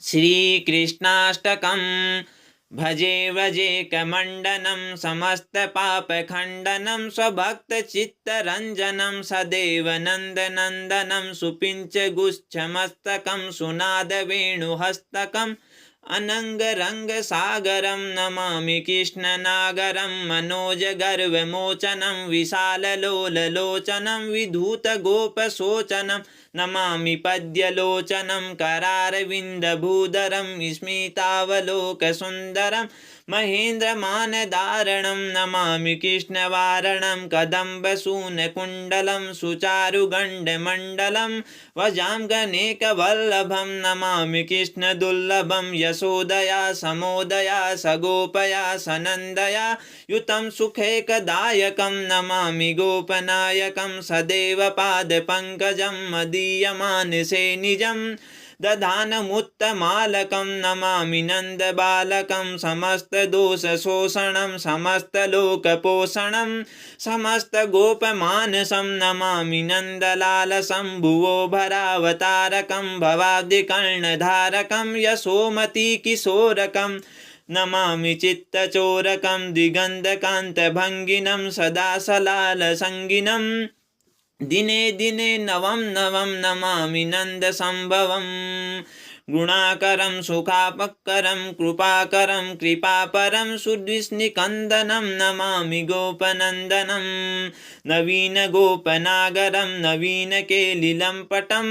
श्रीकृष्णाष्टकम्। भजे व्रजेकमण्डनं समस्तपापखण्डनं स्वभक्तचित्तरञ्जनं सदैव नन्दनन्दनं सुपिञ्चगुच्छमस्तकं सुनादवेणुहस्तकम् अनङ्गरङ्गसागरं नमामि कृष्णनागरं मनोजगर्वमोचनं विशाललोललोचनं विधूतगोपशोचनं नमामि पद्यलोचनं करारविन्दभूधरं स्मितावलोकसुन्दरं महेन्द्रमानधारणं नमामि कृष्णवारणं कदम्बसूनकुण्डलं सुचारुगण्डमण्डलं वजाङ्गनेकवल्लभं नमामि कृष्णदुर्लभं यशोदया समोदया सगोपया सनन्दया युतं सुखैकदायकं नमामि गोपनायकं सदैव पादपङ्कजं मदीयमानसे निजं दधानमुत्तमालकं नमामि नन्दबालकं समस्तदोषशोषणं समस्तलोकपोषणं समस्तगोपमानसं नमामि नन्दलालशम्भुवो भरावतारकं भवाब्धिकर्णधारकं यशोमतिकिशोरकं नमामि चित्तचोरकं दिगन्धकान्तभङ्गिनं सदा सलालसङ्गिनं दिने दिने नवं नवं नमामि नन्दसम्भवं गुणाकरं सुखापकरं कृपाकरं कृपापरं सुद्विष्णिकन्दनं नमामि गोपनन्दनं नवीनगोपनागरं नवीनकेलिलम्पटं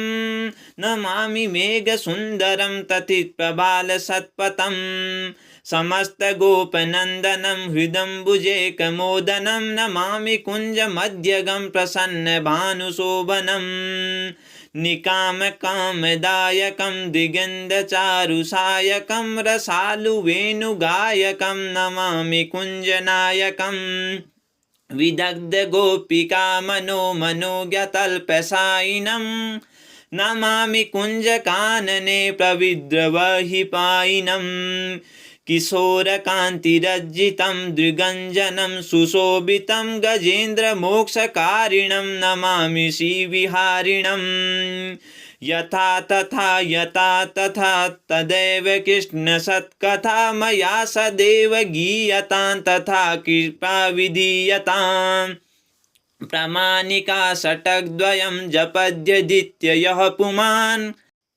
नमामि मेघसुन्दरं तथितप्रबालसत्पथं समस्तगोपनन्दनं हृदम्बुजेकमोदनं नमामि कुञ्जमध्यगं प्रसन्नभानुशोभनं निकामकामदायकं दिगन्धचारुसायकं रसालुवेणुगायकं नमामि कुञ्जनायकं विदग्धगोपिकामनोज्ञतल्पसायिनं नमामि कुञ्जकानने प्रविद्रवहिपायिनं किशोरकान्तिरज्जितं दृगञ्जनं सुशोभितं गजेन्द्रमोक्षकारिणं नमामि श्रीविहारिणं यथा तथा तदैव कृष्णसत्कथा मया सदैव गीयतां तथा कृपा विधीयताम् प्रामाणिका षट्द्वयं जपद्यदित्य यः पुमान्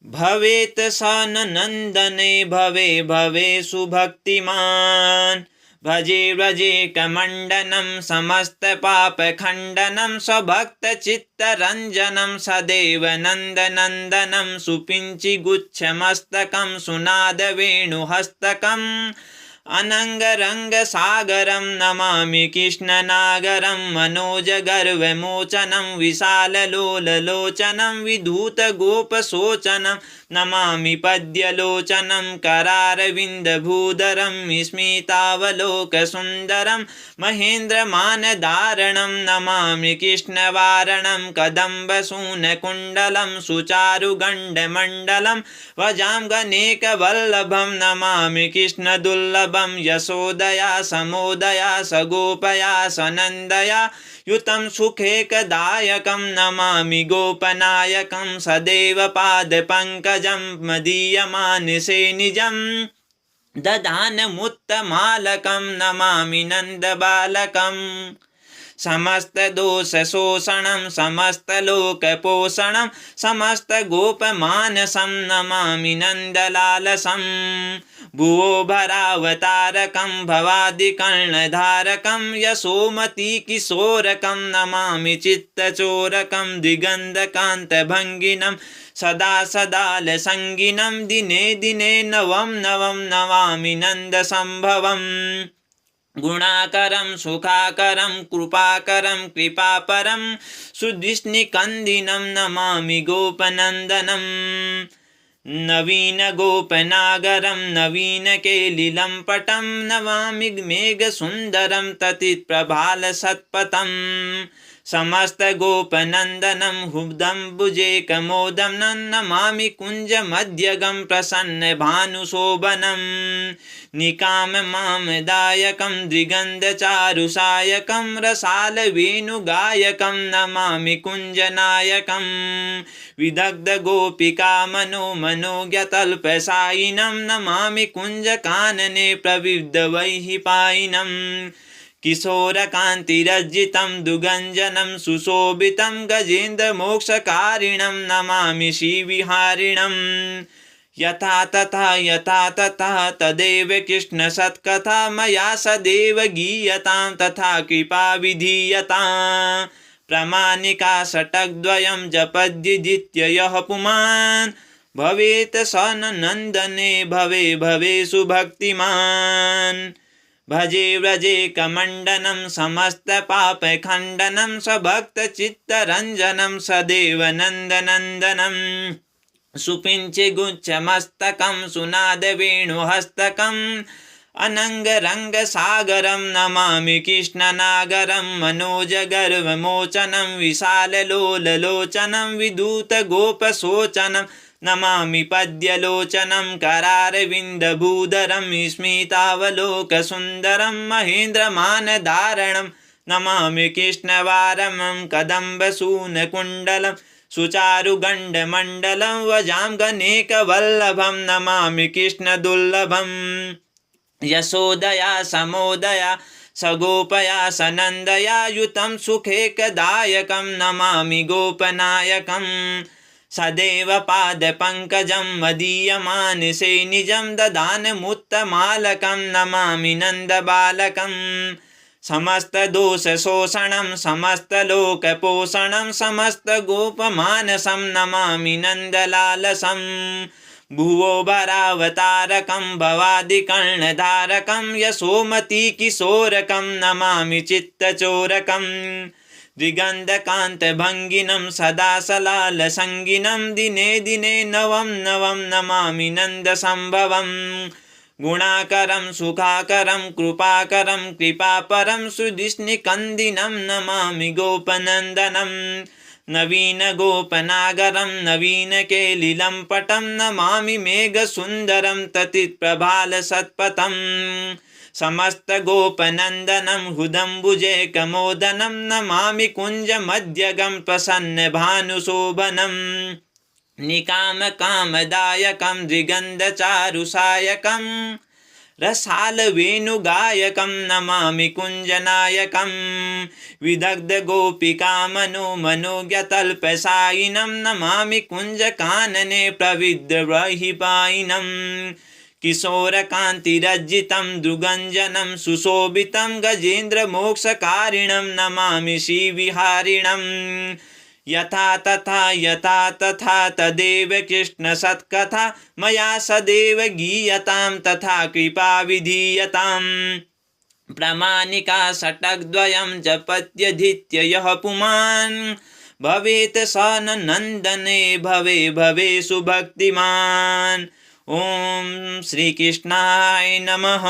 भवेत् स न नन्दने भवे भवे सुभक्तिमान् भजे व्रजेकमण्डनं समस्तपापखण्डनं स्वभक्तचित्तरञ्जनं सदैव नन्दनन्दनं सुपिञ्चिगुच्छमस्तकं सुनादवेणुहस्तकम् अनङ्गरङ्गसागरं नमामि कृष्णनागरं मनोजगर्वमोचनं विशाललोललोचनं विधूतगोपशोचनं नमामि पद्यलोचनं करारविन्दभूधरं स्मितावलोकसुन्दरं महेन्द्रमानधारणं नमामि कृष्णवारणं कदम्बसूनकुण्डलं सुचारुगण्डमण्डलं वजाङ्गनेकवल्लभं नमामि कृष्णदुर्लभं यशोदया समोदया सगोपया सनन्दया युतं सुखैकदायकं नमामि गोपनायकं सदैव पादपङ्कजं मदीयमानसे निजं दधानमुत्तमालकं नमामि नन्दबालकं समस्तदोषशोषणं समस्तलोकपोषणं समस्तगोपमानसं नमामि नन्दलालसं भुवो भरावतारकं भवादिकर्णधारकं यशोमतिकिशोरकं नमामि चित्तचोरकं दिगन्धकान्तभङ्गिनं सदा सदालसङ्गिनं दिने दिने नवं नवं नमामि नन्दसम्भवम् गुणाकरं सुखाकरं कृपाकरं कृपापरं सुद्विष्णिकन्दिनं नमामि गोपनन्दनं नवीनगोपनागरं नवीनकेलिलम्पटं नमामि मेघसुन्दरं तथितप्रभालसत्पथं समस्तगोपनन्दनं हुब्दम्बुजेकमोदं नमामि कुञ्जमध्यगं प्रसन्नभानुशोभनं निकाममामदायकं द्विगन्धचारुसायकं रसालवेणुगायकं नमामि कुञ्जनायकं विदग्धगोपिकामनोज्ञतल्पसायिनं नमामि कुञ्जकानने प्रविद्धवैहिपायिनं किशोरकान्तिरज्जितं दुगञ्जनं सुशोभितं गजेन्द्रमोक्षकारिणं नमामि श्रीविहारिणं यथा तथा तदेव कृष्णसत्कथा मया सदैव गीयतां तथा कृपा विधीयताम् प्रामाणिका षट्द्वयं जपद्विजित्य यः पुमान् भवेत् स नन्दने भवे भवेषु भक्तिमान् भजे व्रजे कमण्डनं समस्तपापखण्डनं स्वभक्तचित्तरञ्जनं सदैव नन्दनन्दनं सुपिञ्चगुच्छमस्तकं सुनादवेणुहस्तकम् अनङ्गरङ्गसागरं नमामि कृष्णनागरं मनोजगर्वमोचनं विशाललोललोचनं विदूतगोपशोचनं नमामि पद्यलोचनं करारविन्दभूधरं स्मितावलोकसुन्दरं महेन्द्रमानधारणं नमामि कृष्णवारमं कदम्बसूनकुण्डलं सुचारुगण्डमण्डलं वजाङ्गनेकवल्लभं नमामि कृष्णदुर्लभम् यशोदया समोदया सगोपया सनन्दया युतं सुखेकदायकं नमामि गोपनायकं सदैव पादपङ्कजं मदीयमानसे निजं ददानमुत्तमालकं नमामि नन्दबालकं समस्तदोषशोषणं समस्तलोकपोषणं समस्तगोपमानसं नमामि नन्दलालसम् भुवो भरावतारकं भवादिकर्णधारकं यशोमतीकिशोरकं नमामि चित्तचोरकं दिगन्धकान्तभङ्गिनं सदा सलालसङ्गिनं दिने दिने नवं नवं नमामि नन्दसम्भवं गुणाकरं सुखाकरं कृपाकरं कृपापरं सुधिष्णिकन्दिनं नमामि गोपनन्दनं नवीनगोपनागरं नवीनकेलिलम्पटं नमामि मेघसुन्दरं ततिप्रभालसत्पथं समस्तगोपनन्दनं हुदम्बुजेकमोदनं नमामि कुञ्जमध्यगं प्रसन्नभानुशोभनं निकामकामदायकं द्विगन्धचारुसायकं रसालवेणुगायकं नमामि कुञ्जनायकं विदग्धगोपिकामनोज्ञतल्पसायिनं नमामि कुञ्जकानने प्रविद्धवैहिपायिनं किशोरकान्तिरज्जितं दुगञ्जनं सुशोभितं गजेन्द्रमोक्षकारिणं नमामि श्रीविहारिणं यथा तथा तदेव कृष्णसत्कथा मया सदैव गीयतां तथा कृपा विधीयताम् प्रामाणिका षट्द्वयं जपत्यधीत्य यः पुमान् भवेत् स नन्दने भवे भवेषु भक्तिमान्। ॐ श्रीकृष्णाय नमः।